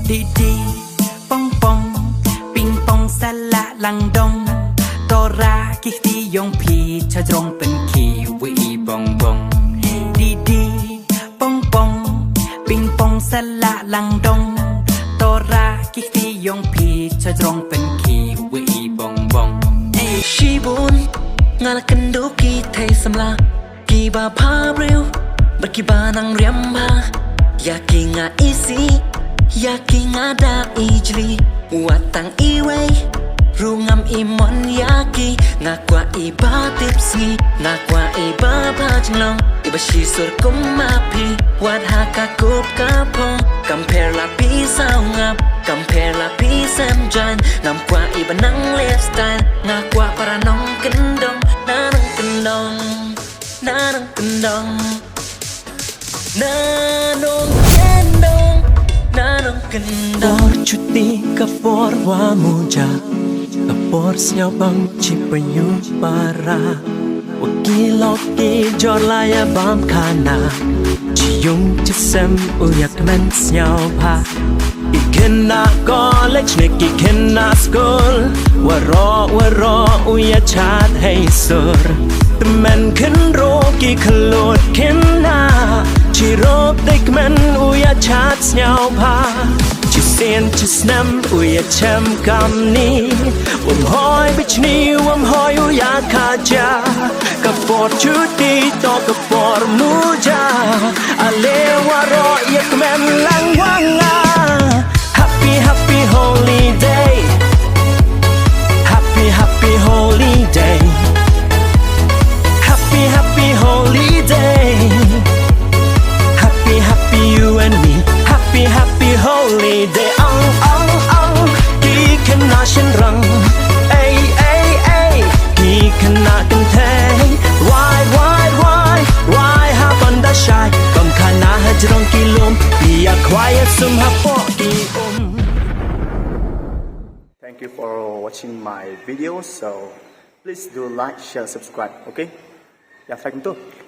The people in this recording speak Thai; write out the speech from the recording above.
ดีดีปองปองปิงปองสละลังดงตอรากิตียงพีชะจงเป็นขีวีบองบองดีดีปองปองปิงปองสละลังดงตอรากิตียงพีชะจงเป็นขีวีบองบองชีบุญงานกันดูกี่ไทยสำลากี่บาพาเร็วบัดกี่บานังเรียมบาอยากกินงาอีซีอยากกินงาดาอีจลีวัดตังอีเวรู้งามอีมอนอยากกิงากว่าอีบาติบสีงากว่าอีบาพาจังลองอีบาชีสุดกุมมาพีวัดหากากบกาพงกำเพลลาพีสาวงับกำเพลลาพีแซมจันงามกว่าอีบานังเลฟสไตล์งากว่าparaน้องกันดองนานังกันดองนานังกันดองNanong kendong, nanong kendong Por cuti ke por wamuja Ke por senyau bang cipayu para Wakilok ki jor laya bam kana Cium cisem uyak men senyau pa Ikena college nek ikena school Waro uya chat hey sur Temen ken roki kelot kenaชีรบได้กมันอุยาชาติเหงาพาชีเสียนชีสน้ำอุยาแชมกำนี้วมหอยบิชนีวมหอยอุยาคาจากัปอดชุดดีต่อกับปอดมูจาอาเลวารอยากมันลังวังอา Happy Happy Holiday Happy Happy Holiday Happy Happy Holiday Happy you and me Happy Happy Holidayกี่ขนาดฉันรังกี่ขนาดกันแท้ Why หาบันดาชายกำขนาดให้จะต้องกี่ลมอยากควายสุ่มหาปอกี่อม Thank you for watching my video. So please do like, share, subscribe. Okay? Ya, thank you.